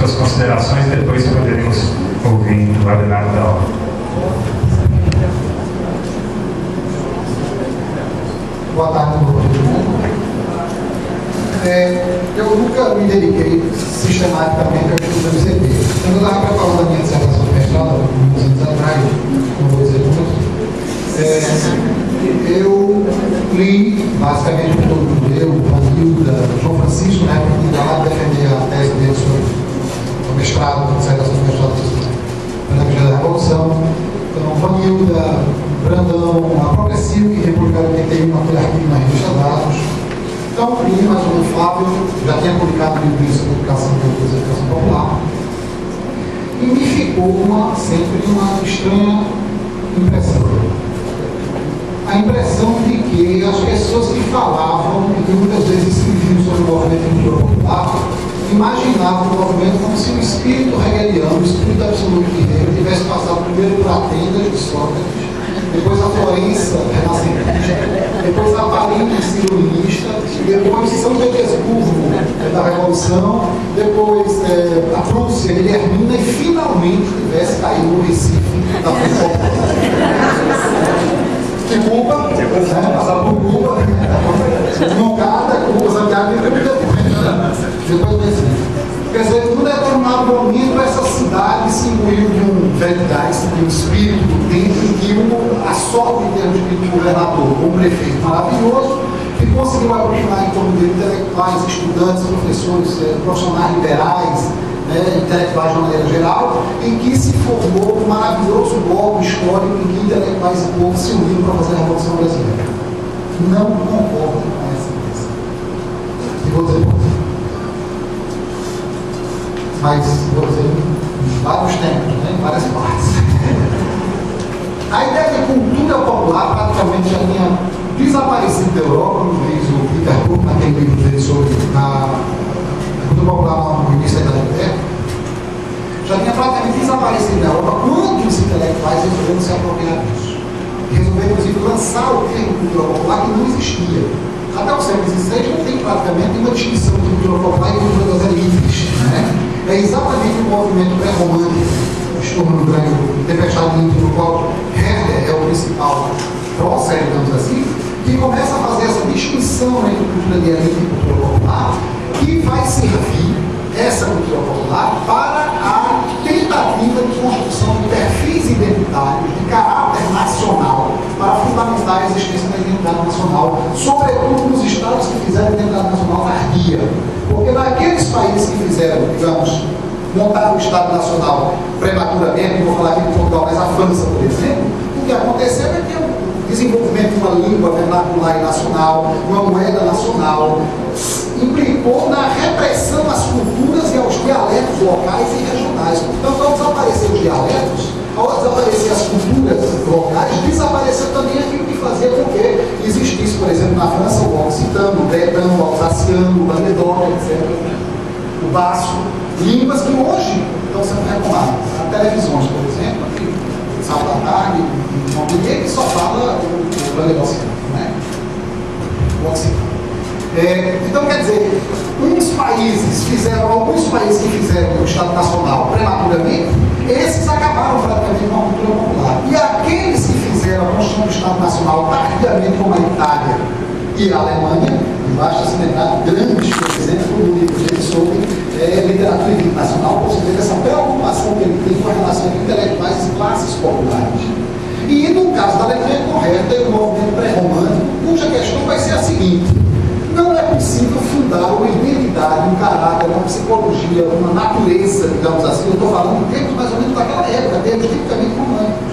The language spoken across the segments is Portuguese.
suas considerações e depois poderemos ouvir o Abelardo da obra. Boa tarde a todo mundo. Eu nunca me dediquei sistematicamente ao estudo do MCP. Quando eu estava preparando a minha dissertação de mestrado, alguns anos atrás, não vou dizer muito, eu li basicamente todo mundo, eu, Vanilda, João Francisco, né, que ia lá defender a tese dele sobre o mestrado, a dissertação de mestrado da Pedagogia da Revolução. Então, Vanilda, Brandão, a própria Sil, que republicou em 81 aquele artigo na revista Dados. Então, li mais ou menos Flávio, já tinha publicado um livro sobre educação popular. E me ficou sempre uma estranha impressão. A impressão de que as pessoas que falavam e que muitas vezes escreviam sobre o movimento cultural popular imaginavam o movimento como se o espírito hegeliano, o espírito absoluto de Hegel, tivesse passado primeiro por Atenas de Sócrates, depois a Florença renascentista, depois a Paris iluminista, depois São Petersburgo da Revolução, depois a Prússia guilhermina e finalmente tivesse caído no Recife da Revolução. De Cuba, passar por Cuba, Mocada, Cuba, Santiago e depois quer dizer, num determinado momento essa cidade se imbuiu de um zeitgeist, de um espírito dentro que a sorte em termos de governador, um prefeito maravilhoso, que conseguiu aproximar em torno dele intelectuais, estudantes, professores, profissionais liberais, intelectuais de uma maneira geral, em que se formou um maravilhoso bloco histórico em que intelectuais e povos se uniram para fazer a Revolução Brasileira. Não concordo com essa impressão. E vou dizer por quê. Mas vou dizer em vários tempos, em várias partes. A ideia de cultura popular praticamente já tinha desaparecido da Europa, como diz o Peter Cook naquele livro dele sobre a cultura popular no início da Idade Moderna, já tinha praticamente desaparecido da Europa quando os intelectuais resolveram se apropriar disso. Resolveram, inclusive, lançar o termo cultura popular que não existia. Até o século XVI não tem praticamente uma distinção de cultura popular e cultura das elites. É exatamente o movimento pré-romântico, o Estorno do Grande, o Tempestade no qual Herder é o principal prócer, digamos assim, que começa a fazer essa distinção entre cultura de elite e cultura popular, que vai servir essa cultura popular para a tentativa de construção de perfis identitários de caráter nacional para fundamentar a existência da identidade nacional, sobretudo nos estados que fizeram a identidade nacional tardia. Porque naqueles países que fizeram, digamos, montaram o Estado Nacional prematuramente, não vou falar aqui de Portugal, mas a França, por exemplo, o que aconteceu é que o desenvolvimento de uma língua vernacular e nacional, uma moeda nacional, implicou na repressão às culturas e aos dialetos locais e regionais. Portanto, ao desaparecer os dialetos, ao desaparecer as culturas locais, desapareceu também aquilo que fazia com que existisse, por exemplo, na França, o occitano, o bretão, o alsaciano, o languedoc, etc., o basco, línguas que hoje estão sendo retomadas. Há televisões, por exemplo, aqui, Sábado à Tarde, em Montpellier, que só fala o languedociano, né? O occitano. Então, quer dizer, alguns países que fizeram o Estado Nacional prematuramente, esses acabaram praticamente com a cultura popular. E aqueles que fizeram a construção do Estado Nacional tardiamente, como a Itália e a Alemanha, e basta se lembrar grandes, por exemplo, do livro dele sobre literatura internacional, ou seja, essa preocupação que ele tem com a relação entre intelectuais e classes populares. E no caso da Alemanha correta, é o movimento pré-romântico, cuja questão vai ser a seguinte: não é possível fundar uma identidade, um caráter, uma psicologia, uma natureza, digamos assim, eu estou falando em termos mais ou menos daquela época, termos tipicamente românticos.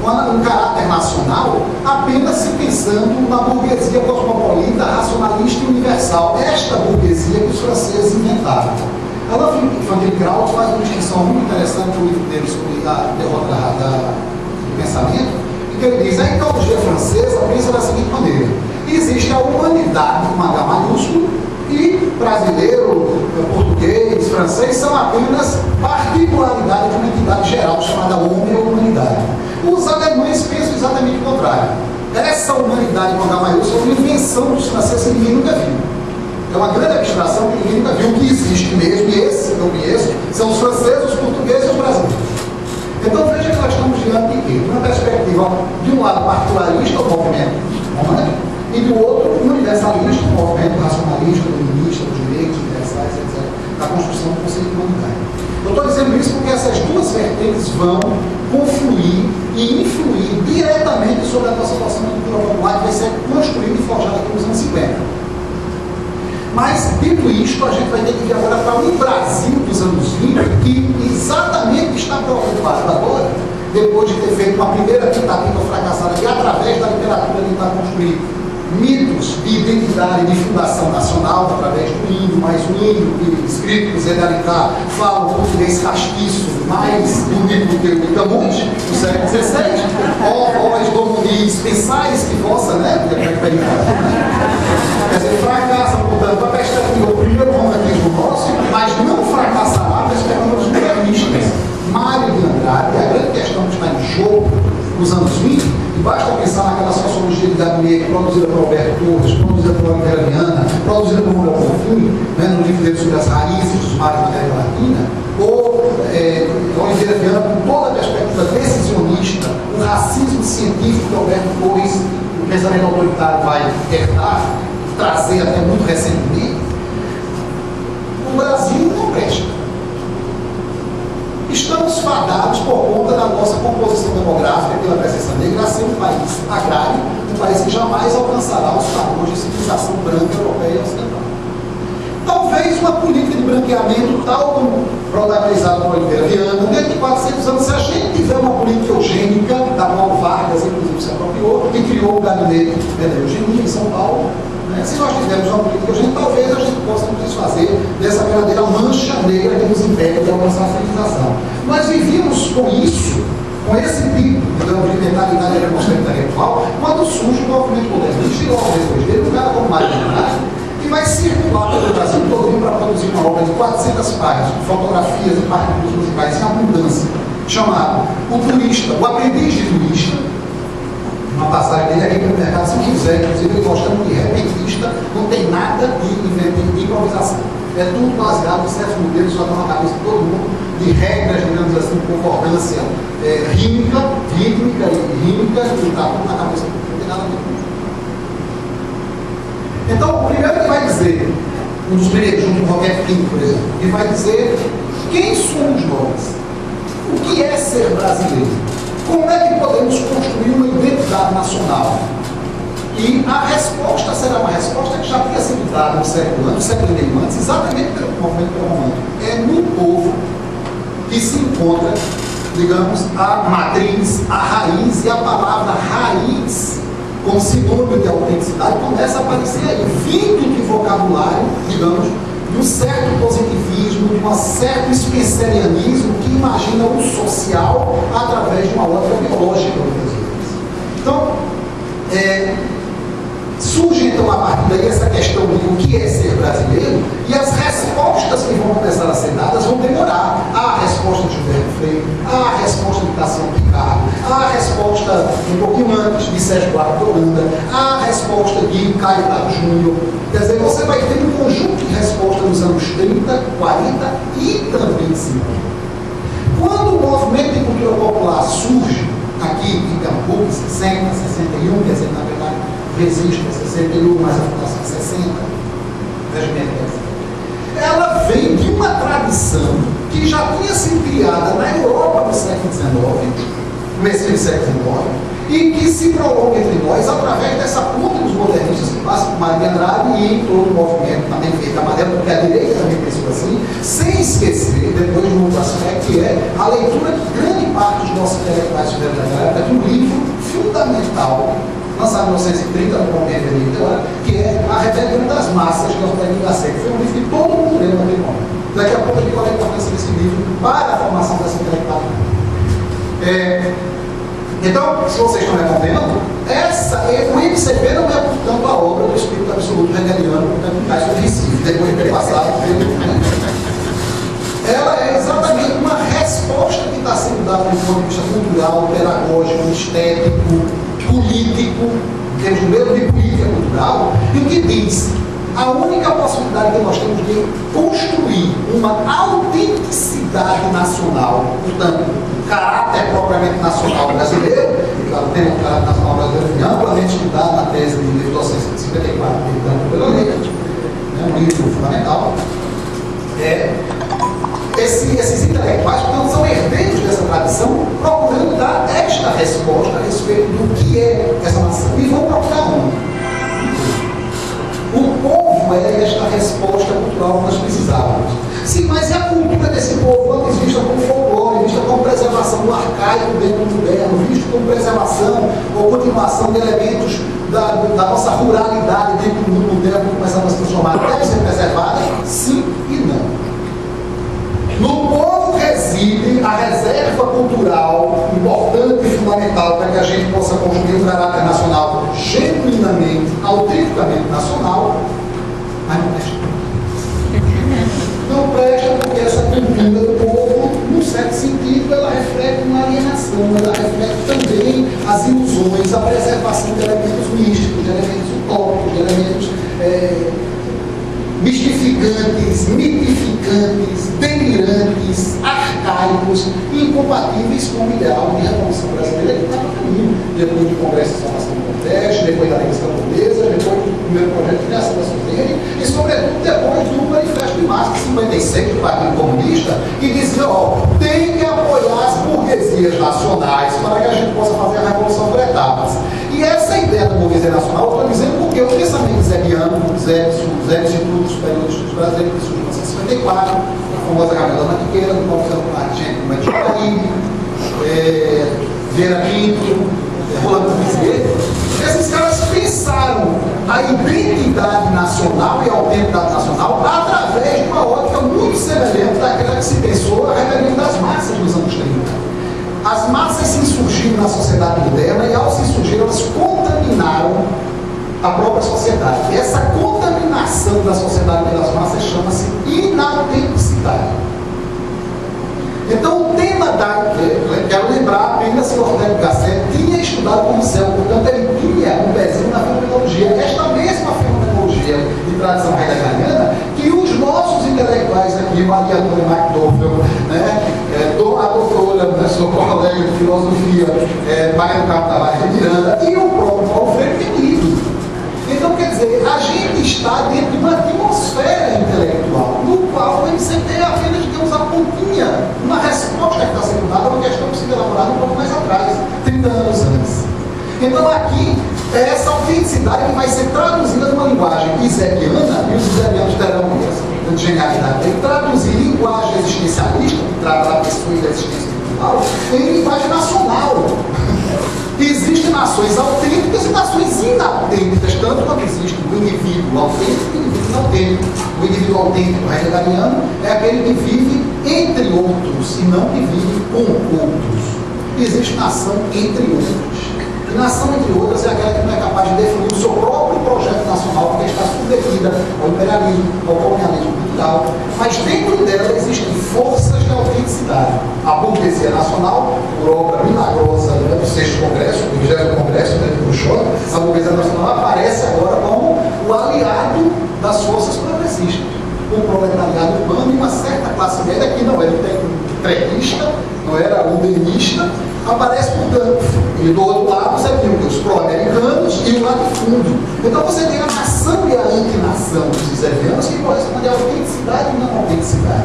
Um caráter nacional apenas se pensando na burguesia cosmopolita, racionalista e universal. Esta burguesia que os franceses inventaram. Alain Finkielkraut faz uma distinção muito interessante no livro dele sobre a derrota do pensamento, em que ele diz: a ideologia francesa pensa da seguinte maneira: existe a humanidade com H maiúsculo e brasileiro, português, francês são apenas particularidades de uma entidade geral chamada homem ou humanidade. Os alemães pensam exatamente o contrário. Essa humanidade com H maiúsculo é uma invenção dos franceses que ninguém nunca viu. É uma grande abstração que ninguém nunca viu que existe mesmo, e esse que eu conheço são os franceses, os portugueses e os brasileiros. Então veja que nós estamos diante de quê? Uma perspectiva, de um lado particularista, o movimento romântico, e do outro, universalista, o movimento racionalista, dominista, dos direitos universais, etc., da construção do conceito de humanidade. Eu estou dizendo isso porque essas duas vertentes vão confluir e influir diretamente sobre a nossa noção de cultura popular, que vai ser construída e forjada aqui nos anos 50. Mas, dito isto, a gente vai ter que ir agora para um Brasil dos anos 20, que exatamente está preocupado agora, depois de ter feito uma primeira tentativa fracassada, que através da literatura tentar construir mitos de identidade e de fundação nacional, através do índio, mas o índio que escrito por Zé de Alencar fala o português castiço, mais bonito do que o Camute, no século XVI, ó, Domunis, pensais que vossa, né? Quer dizer, fracassa, portanto, a perspectiva, o primeiro romantismo nosso, mas não fracassará a perspectiva dos modernistas. Mário de Andrade, a grande questão que está em jogo nos anos 20, e basta pensar naquela sociologia de Gabriel, produzida por Alberto Torres, produzida por Oliveira Viana, produzida por Manuel Bonfim, né, no livro dele sobre as raízes dos mares da América Latina, ou Oliveira Viana, com toda a perspectiva decisionista, o racismo científico que Alberto Torres, o pensamento autoritário, vai herdar, trazer até muito recentemente. O Brasil não presta. Estamos fadados por conta da nossa composição demográfica pela presença negra a ser um país agrário, um país que jamais alcançará os padrões de civilização branca, europeia e ocidental. Talvez uma política de branqueamento, tal como protagonizada por Oliveira Viana, dentro de 400 anos, se a gente tiver uma política eugênica, da qual Vargas, inclusive, se apropriou, e criou o gabinete da eugenia em São Paulo, né? Se nós tivermos uma política eugênica, talvez a gente possa nos desfazer dessa verdadeira mancha negra que nos impede de alcançar a civilização. Nós vivíamos com isso, com esse tipo, digamos, de mentalidade intelectual, quando surge o movimento modernista e logo depois dele, um cara como Mário de Andrade, que vai circular pelo Brasil todo para produzir uma obra de 400 páginas, de fotografias e partículas musicais em abundância, chamado O Turista, o Aprendiz de Turista. Uma passagem dele aqui pelo mercado São José, inclusive ele mostrando que repentista não tem nada de improvisação. É tudo baseado em certos modelos que já estão na cabeça de todo mundo, de regras, digamos assim, de concordância rítmica e rítmica, que está tudo na cabeça, não tem nada a ver com isso. Então, o primeiro que vai dizer, um dos primeiros, junto com Roberto Pinto, por exemplo, ele vai dizer quem somos nós, o que é ser brasileiro, como é que podemos construir uma identidade nacional. E a resposta será uma resposta que já tinha sido dada no século e meio antes, exatamente pelo movimento pré-romântico. É no povo que se encontra, digamos, a matriz, a raiz, e a palavra raiz, como sinônimo de autenticidade, começa a aparecer aí, vindo do vocabulário, digamos, de um certo positivismo, de um certo spencerianismo que imagina o social através de uma ótica biológica, muitas vezes. Então, surge então a partir daí essa questão de o que é ser brasileiro, e as respostas que vão começar a ser dadas vão demorar. A resposta de Gilberto Freire, a resposta de Cassiano Ricardo, a resposta um pouquinho antes de Sérgio Buarque de Holanda, a resposta de Caio Prado Júnior. Quer dizer, você vai ter um conjunto de respostas nos anos 30, 40 e também 50. Quando o movimento de cultura popular surge aqui em Pernambuco, em 60, 61, quer dizer, na verdade, resiste a 61, mas a fundação é 60, ela vem de uma tradição que já tinha sido criada na Europa no século XIX, começo do século XIX, e que se prolonga entre nós através dessa ponte dos modernistas que passa por Mário de Andrade e todo o movimento também feito amarelo, porque a direita também pensou assim, sem esquecer, depois de um outro aspecto, que é a leitura que grande parte dos nossos intelectuais fizeram naquela época de um livro fundamental, lançado em 1930 no Movimento Liberal, que é A Rebelião das Massas, de Ortega y Gasset, que foi um livro que todo mundo leu naquele momento. Daqui a pouco a gente vai importância desse livro para a formação dessa intelectualidade. Então, se vocês estão me acompanhando, o IPCP não é, portanto, a obra do espírito absoluto hegeliano, portanto, em Castro Recife, depois de ter passado pelo. Ela é exatamente uma resposta que está sendo dada do ponto de vista cultural, pedagógico, estético, político, temos um medo de política cultural, e o que diz? a única possibilidade que nós temos de construir uma autenticidade nacional, portanto, o caráter propriamente nacional brasileiro, o tema do caráter nacional brasileiro foi amplamente estudado na tese de 1954, de pela lei, um livro fundamental, esses intelectuais, portanto, são herdeiros dessa tradição, procurando dar esta resposta a respeito do que é essa nação. E vão procurar onde? O povo é esta resposta cultural que nós precisávamos. Sim, mas e a cultura desse povo, antes vista como folclore, vista como preservação do arcaico dentro do moderno, visto como preservação ou continuação de elementos da nossa ruralidade dentro do mundo moderno que começamos a se transformar, deve ser preservada? Sim e não. No povo reside a reserva cultural importante e fundamental para que a gente possa construir um caráter nacional genuinamente, autenticamente nacional, mas não presta. Não presta porque essa cultura do povo, num certo sentido, ela reflete uma alienação, ela reflete também as ilusões, a preservação de elementos místicos, de elementos utópicos, de elementos mistificantes, mitificantes, delirantes, arcaicos, incompatíveis com o ideal de revolução brasileira que está no caminho. Depois do Congresso de Salvação do Nordeste, depois da Liga Camponesa, depois do primeiro projeto de criação da Suzene e, sobretudo, depois do Manifesto de Março de 56 do Partido Comunista, que dizia, tem que apoiar as burguesias nacionais para que a gente possa fazer a revolução por etapas. E essa ideia da burguesia nacional, eu estou dizendo porque o pensamento zebiano, Zé Instituto Superior dos Estudos Brasileiros, que surgiu em 1954, a famosa Gabriela Mantiqueira, do qual fizemos parte gente como Edson Caribe, Vera Pinto, Rolando Bezerra. Esses caras pensaram a identidade nacional e a autenticidade nacional através de uma ótica muito semelhante daquela que se pensou a rebelião das massas nos anos 30. As massas se insurgiram na sociedade moderna e, ao se insurgir, elas contaminaram a própria sociedade. E essa contaminação da sociedade pelas massas chama-se inautenticidade. Então, o tema quero lembrar apenas que o Ortega Gasset tinha estudado como céu, portanto, ele tinha um pezinho na fenomenologia, esta mesma fenomenologia de tradição heideggeriana que os nossos intelectuais aqui, Maria Antônia McDowell, a doutora, sua colega de filosofia, Maria do Carmo Tavares de Miranda, e o próprio Paulo Freire tem lido. Então, quer dizer, a gente está dentro de uma atmosfera intelectual, no qual o MCT apenas, digamos, a pontinha, uma resposta que está sendo dada a uma questão que se elaborada um pouco mais atrás, 30 anos antes. Então, aqui, é essa autenticidade que vai ser traduzida numa linguagem isebiana, e os isebianos terão essa genialidade de traduzir linguagem existencialista, que trata da pessoa e da existência individual, em linguagem nacional. Existem nações autênticas e nações inautênticas, tanto quanto existe o indivíduo autêntico e o indivíduo inautêntico. O indivíduo autêntico heideggeriano é aquele que vive entre outros e não que vive com outros. Existe nação entre outros. E nação entre outras é aquela que não é capaz de definir o seu próprio projeto nacional, porque está submetida ao imperialismo, ao colonialismo cultural. Mas dentro dela existem forças de autenticidade. A burguesia nacional, por obra milagrosa do 6º Congresso, do 20º Congresso, do Khrushchev, a burguesia nacional aparece agora como o aliado das forças progressistas. O proletariado urbano e uma certa classe média que não era trequista, não era ubenista, aparece, portanto, e do outro lado você viu os pró-americanos e o latifúndio. Então você tem a nação e a antinação dos isebianos que correspondem à autenticidade e não à autenticidade.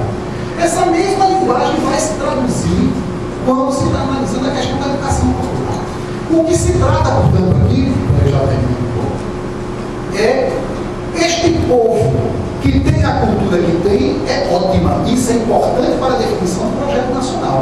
Essa mesma linguagem vai se traduzir quando se está analisando a questão da educação popular. O que se trata, portanto, aqui, eu já termino um pouco, é este povo que tem a cultura que tem, é ótima. Isso é importante para a definição do projeto nacional.